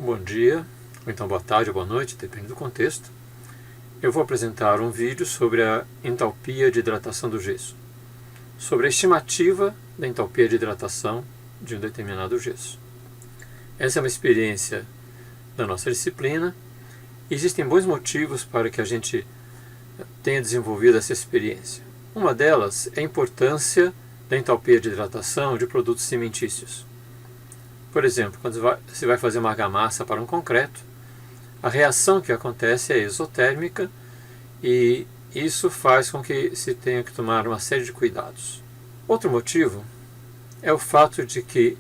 Bom dia, ou então boa tarde ou boa noite, depende do contexto. Eu vou apresentar um vídeo sobre a entalpia de hidratação do gesso, sobre a estimativa da entalpia de hidratação de um determinado gesso. Essa é uma experiência da nossa disciplina e existem bons motivos para que a gente tenha desenvolvido essa experiência. Uma delas é a importância da entalpia de hidratação de produtos cimentícios. Por exemplo, quando você vai fazer uma argamassa para um concreto, a reação que acontece é exotérmica e isso faz com que se tenha que tomar uma série de cuidados. Outro motivo é o fato de que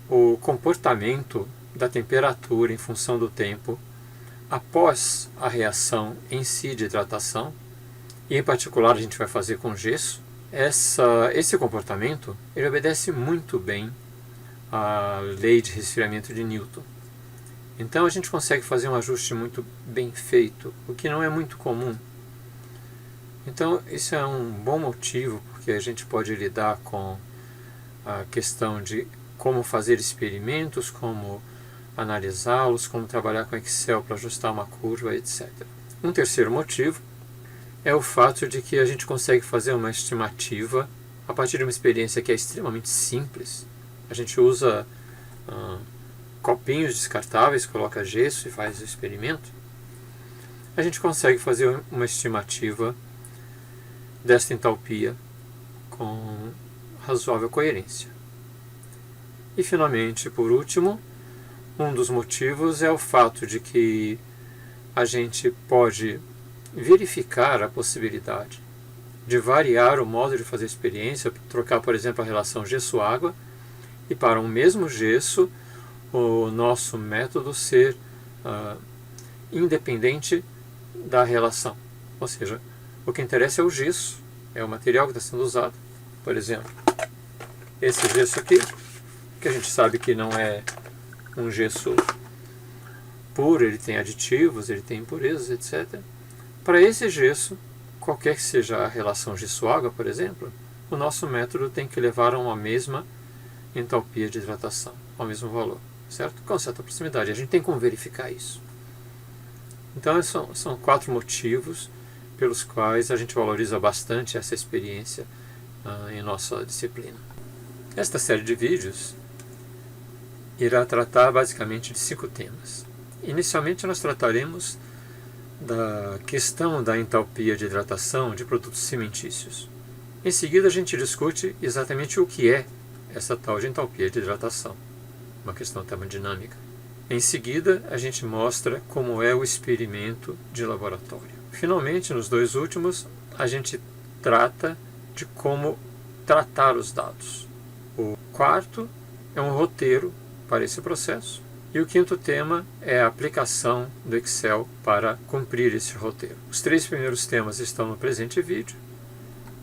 o comportamento da temperatura em função do tempo após a reação em si de hidratação, e em particular a gente vai fazer com gesso, esse comportamento ele obedece muito bem à lei de resfriamento de Newton. Então a gente consegue fazer um ajuste muito bem feito, o que não é muito comum. Então isso é um bom motivo porque a gente pode lidar com a questão de como fazer experimentos, como analisá-los, como trabalhar com Excel para ajustar uma curva, etc. Um terceiro motivo é o fato de que a gente consegue fazer uma estimativa a partir de uma experiência que é extremamente simples. A gente usa copinhos descartáveis, coloca gesso e faz o experimento. A gente consegue fazer uma estimativa desta entalpia com razoável coerência. E finalmente, por último, um dos motivos é o fato de que a gente pode verificar a possibilidade de variar o modo de fazer a experiência, trocar, por exemplo, a relação gesso-água, e para um mesmo gesso, o nosso método ser independente da relação. Ou seja, o que interessa é o gesso, é o material que está sendo usado. Por exemplo, esse gesso aqui, que a gente sabe que não é um gesso puro, ele tem aditivos, ele tem impurezas, etc. Para esse gesso, qualquer que seja a relação gesso-água, por exemplo, o nosso método tem que levar a uma mesma entalpia de hidratação, ao mesmo valor, certo? Com certa proximidade. A gente tem como verificar isso. Então, são 4 motivos pelos quais a gente valoriza bastante essa experiência em nossa disciplina. Esta série de vídeos irá tratar basicamente de 5 temas. Inicialmente, nós trataremos da questão da entalpia de hidratação de produtos cimentícios. Em seguida, a gente discute exatamente o que é essa tal de entalpia de hidratação, uma questão termodinâmica. Em seguida, a gente mostra como é o experimento de laboratório. Finalmente, nos 2 últimos, a gente trata de como tratar os dados. O quarto é um roteiro para esse processo. E o quinto tema é a aplicação do Excel para cumprir esse roteiro. Os 3 primeiros temas estão no presente vídeo.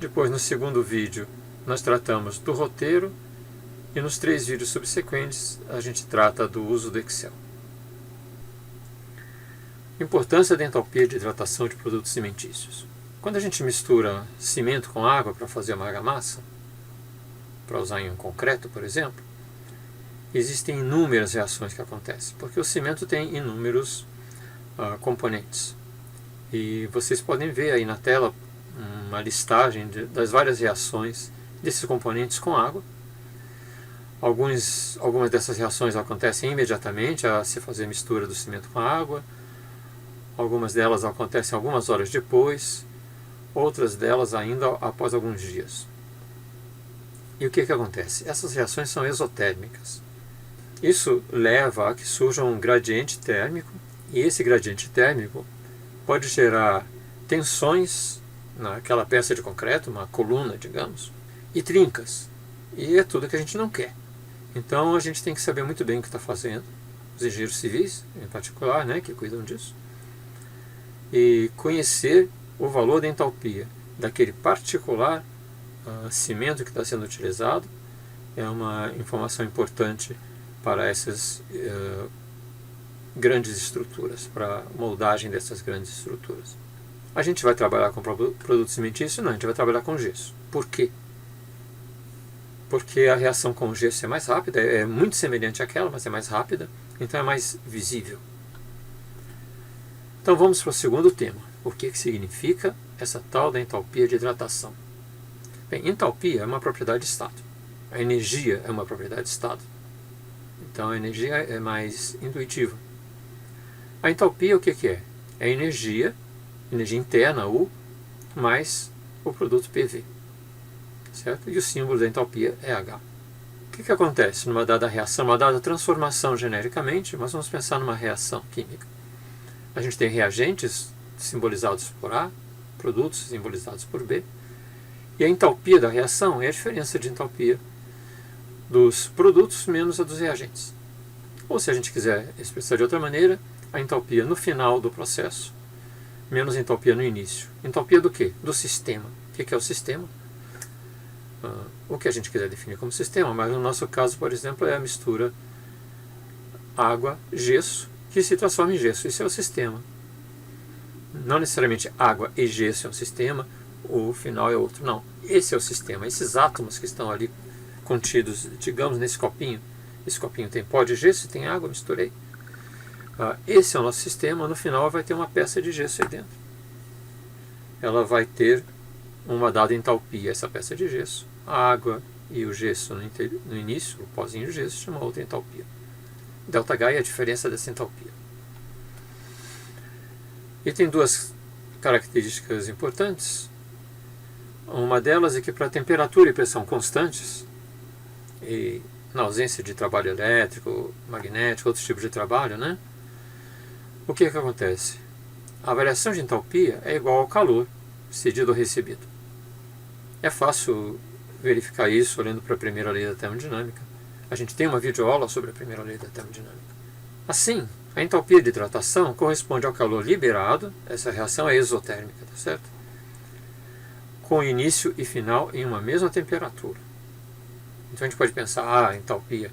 Depois, no segundo vídeo, nós tratamos do roteiro. E nos 3 vídeos subsequentes, a gente trata do uso do Excel. Importância da entalpia de hidratação de produtos cimentícios. Quando a gente mistura cimento com água para fazer uma argamassa, para usar em um concreto, por exemplo, existem inúmeras reações que acontecem, porque o cimento tem inúmeros componentes. E vocês podem ver aí na tela uma listagem das várias reações desses componentes com água. Algumas dessas reações acontecem imediatamente a se fazer a mistura do cimento com a água. Algumas delas acontecem algumas horas depois. Outras delas ainda após alguns dias. E o que acontece? Essas reações são exotérmicas. Isso leva a que surja um gradiente térmico. E esse gradiente térmico pode gerar tensões naquela peça de concreto, uma coluna, digamos, e trincas. E é tudo que a gente não quer. Então a gente tem que saber muito bem o que está fazendo, os engenheiros civis em particular, que cuidam disso, e conhecer o valor da entalpia daquele particular cimento que está sendo utilizado é uma informação importante para essas grandes estruturas, para a moldagem dessas grandes estruturas. A gente vai trabalhar com produto cimentício? Não, a gente vai trabalhar com gesso. Por quê? porque a reação com o gesso é mais rápida, é muito semelhante àquela, mas é mais rápida, então é mais visível. Então vamos para o segundo tema. O que significa essa tal da entalpia de hidratação? Bem, entalpia é uma propriedade de estado. A energia é uma propriedade de estado. Então a energia é mais intuitiva. A entalpia o que é? É energia interna, U, mais o produto PV. Certo? E o símbolo da entalpia é H. O que acontece numa dada reação, uma dada transformação genericamente, mas vamos pensar numa reação química. A gente tem reagentes simbolizados por A, produtos simbolizados por B, e a entalpia da reação é a diferença de entalpia dos produtos menos a dos reagentes. Ou se a gente quiser expressar de outra maneira, a entalpia no final do processo menos a entalpia no início. Entalpia do quê? Do sistema. O que é o sistema? O que a gente quiser definir como sistema, mas no nosso caso, por exemplo, é a mistura água-gesso que se transforma em gesso. Isso é o sistema. Não necessariamente água e gesso é um sistema, o final é outro. Não, esse é o sistema. Esses átomos que estão ali contidos, digamos, nesse copinho. Esse copinho tem pó de gesso e tem água, misturei. Esse é o nosso sistema. No final vai ter uma peça de gesso aí dentro. Ela vai ter uma dada entalpia, essa peça de gesso. A água e o gesso no início, o pozinho de gesso, chama outra entalpia. ΔH é a diferença dessa entalpia. E tem duas características importantes. Uma delas é que para temperatura e pressão constantes, e na ausência de trabalho elétrico, magnético, outros tipos de trabalho, né? O que acontece? A variação de entalpia é igual ao calor cedido ou recebido. É fácil verificar isso olhando para a primeira lei da termodinâmica. A gente tem uma videoaula sobre a primeira lei da termodinâmica. Assim, a entalpia de hidratação corresponde ao calor liberado, essa reação é exotérmica, tá certo? Com início e final em uma mesma temperatura. Então a gente pode pensar, a entalpia,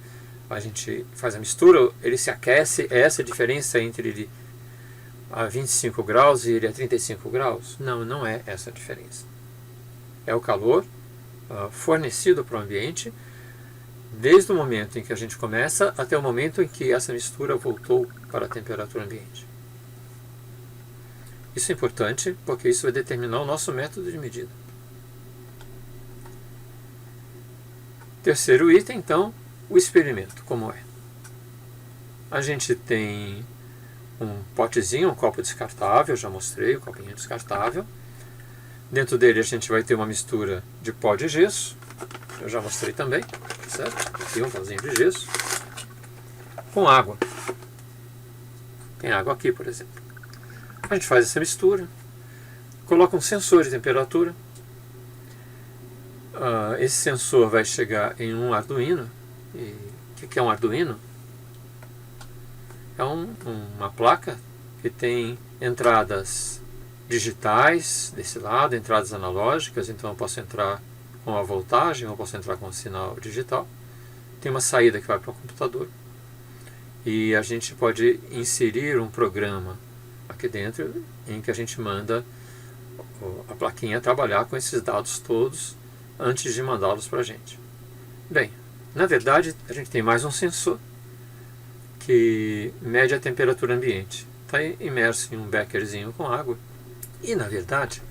a gente faz a mistura, ele se aquece, é essa a diferença entre ele a 25 graus e ele a 35 graus? Não, não é essa a diferença. É o calor fornecido para o ambiente desde o momento em que a gente começa até o momento em que essa mistura voltou para a temperatura ambiente. Isso é importante porque isso vai determinar o nosso método de medida. Terceiro item, então, o experimento, como é. A gente tem um potezinho, um copo descartável, já mostrei o copinho descartável. Dentro dele a gente vai ter uma mistura de pó de gesso, eu já mostrei também, certo? Aqui um pozinho de gesso, com água. Tem água aqui, por exemplo. A gente faz essa mistura, coloca um sensor de temperatura. Esse sensor vai chegar em um Arduino. E o que é um Arduino? É uma placa que tem entradas digitais desse lado, entradas analógicas, então eu posso entrar com a voltagem, eu posso entrar com o sinal digital. Tem uma saída que vai para o computador. E a gente pode inserir um programa aqui dentro em que a gente manda a plaquinha trabalhar com esses dados todos antes de mandá-los para a gente. Bem, na verdade a gente tem mais um sensor que mede a temperatura ambiente. Está imerso em um bekerzinho com água. E na verdade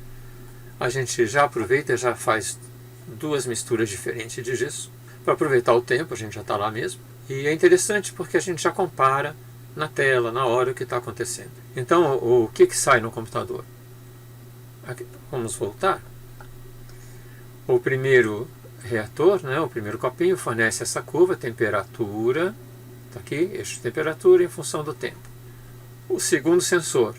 a gente já aproveita e já faz duas misturas diferentes de gesso. Para aproveitar o tempo, a gente já está lá mesmo. E é interessante porque a gente já compara na tela, na hora, o que está acontecendo. Então, o que sai no computador? Aqui, vamos voltar. O primeiro reator, né, o primeiro copinho, fornece essa curva, temperatura, está aqui, eixo de temperatura em função do tempo. O segundo sensor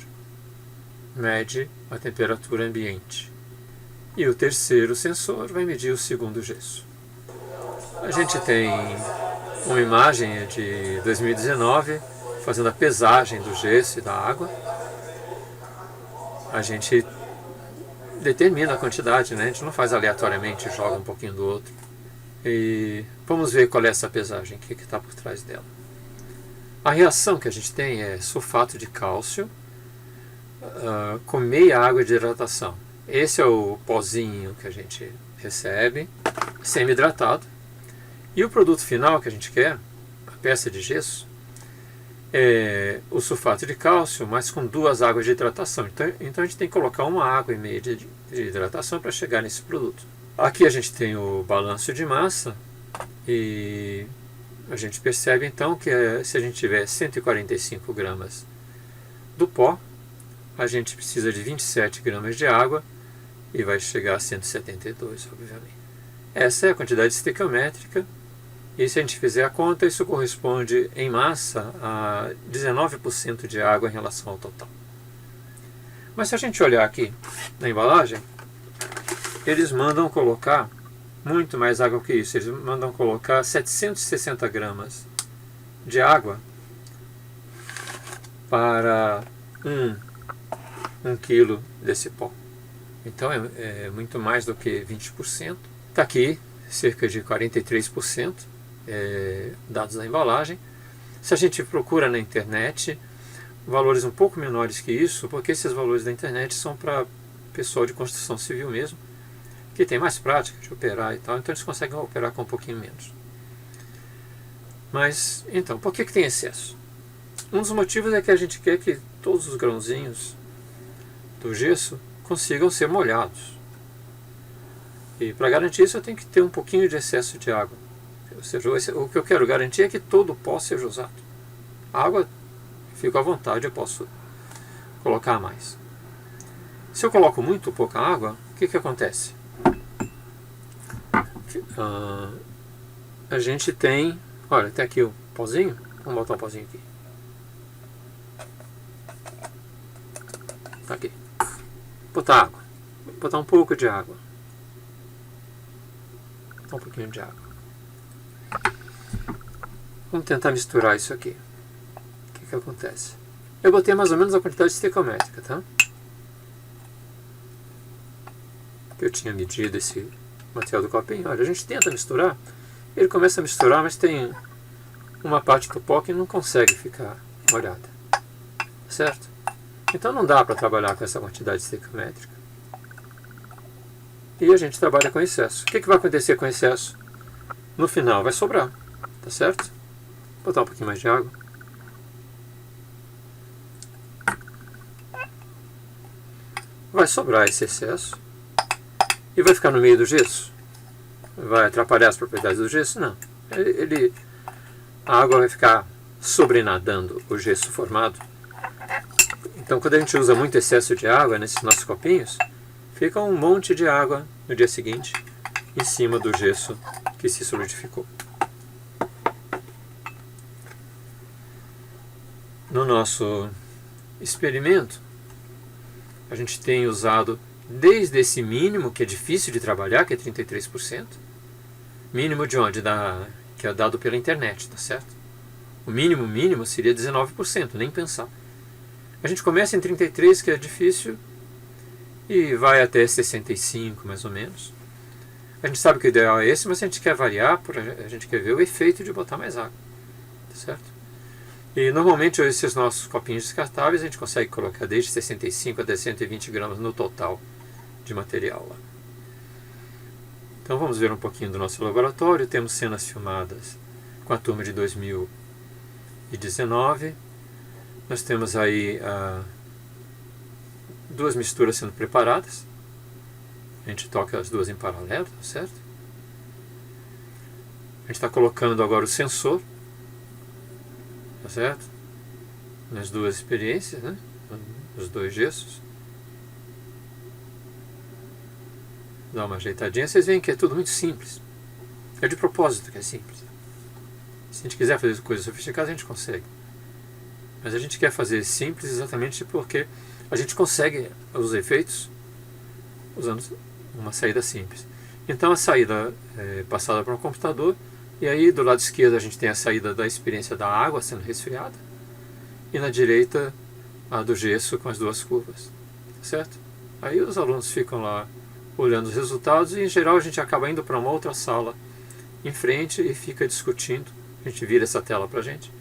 mede a temperatura ambiente. E o terceiro sensor vai medir o segundo gesso. A gente tem uma imagem de 2019 fazendo a pesagem do gesso e da água. A gente determina a quantidade, né? A gente não faz aleatoriamente, joga um pouquinho do outro. E vamos ver qual é essa pesagem, o que está por trás dela. A reação que a gente tem é sulfato de cálcio com meia água de hidratação. Esse é o pozinho que a gente recebe, semi-hidratado. E o produto final que a gente quer, a peça de gesso, é o sulfato de cálcio, mas com 2 águas de hidratação. Então a gente tem que colocar 1,5 água de hidratação para chegar nesse produto. Aqui a gente tem o balanço de massa e a gente percebe então que se a gente tiver 145 gramas do pó, a gente precisa de 27 gramas de água e vai chegar a 172, obviamente. Essa é a quantidade estequiométrica. E se a gente fizer a conta, isso corresponde em massa a 19% de água em relação ao total. Mas se a gente olhar aqui na embalagem, eles mandam colocar muito mais água que isso. Eles mandam colocar 760 gramas de água para 1 quilo desse pó. Então é muito mais do que 20%. Está aqui cerca de 43%. Dados da embalagem. Se a gente procura na internet valores um pouco menores que isso, porque esses valores da internet são para pessoal de construção civil mesmo, que tem mais prática de operar e tal, então eles conseguem operar com um pouquinho menos. Mas, então, por que tem excesso? Um dos motivos é que a gente quer que todos os grãozinhos do gesso consigam ser molhados. E para garantir isso eu tenho que ter um pouquinho de excesso de água. Ou seja, o que eu quero garantir é que todo o pó seja usado. A água, fico à vontade, eu posso colocar mais. Se eu coloco muito pouca água, o que acontece? A gente tem, olha, tem aqui o pozinho, vamos botar o pozinho aqui. Aqui. Botar água. Botar um pouco de água. Botar um pouquinho de água. Vamos tentar misturar isso aqui. O que acontece? Eu botei mais ou menos a quantidade estequiométrica, tá? Que eu tinha medido esse material do copinho. Olha, a gente tenta misturar, ele começa a misturar, mas tem uma parte do pó que não consegue ficar molhada. Certo? Então não dá para trabalhar com essa quantidade estequiométrica. E a gente trabalha com excesso. O que vai acontecer com excesso? No final vai sobrar, tá certo? Vou botar um pouquinho mais de água. Vai sobrar esse excesso e vai ficar no meio do gesso. Vai atrapalhar as propriedades do gesso? Não. A água vai ficar sobrenadando o gesso formado. Então, quando a gente usa muito excesso de água nesses nossos copinhos, fica um monte de água no dia seguinte em cima do gesso que se solidificou. No nosso experimento, a gente tem usado desde esse mínimo, que é difícil de trabalhar, que é 33%, mínimo de onde? Que é dado pela internet, tá certo? O mínimo seria 19%, nem pensar. A gente começa em 33%, que é difícil, e vai até 65%, mais ou menos. A gente sabe que o ideal é esse, mas a gente quer variar, a gente quer ver o efeito de botar mais água, tá certo? E normalmente esses nossos copinhos descartáveis a gente consegue colocar desde 65 até 120 gramas no total de material lá. Então vamos ver um pouquinho do nosso laboratório. Temos cenas filmadas com a turma de 2019. Nós temos aí 2 misturas sendo preparadas. A gente toca as 2 em paralelo, tá certo? A gente está colocando agora o sensor, tá certo? Nas 2 experiências, né? Os 2 gessos. Dá uma ajeitadinha, vocês veem que é tudo muito simples. É de propósito que é simples. Se a gente quiser fazer coisas sofisticadas, a gente consegue. Mas a gente quer fazer simples exatamente porque a gente consegue os efeitos usando uma saída simples. Então a saída é passada para um computador, e aí do lado esquerdo a gente tem a saída da experiência da água sendo resfriada, e na direita a do gesso com as 2 curvas, certo? Aí os alunos ficam lá olhando os resultados e em geral a gente acaba indo para uma outra sala em frente e fica discutindo. A gente vira essa tela para a gente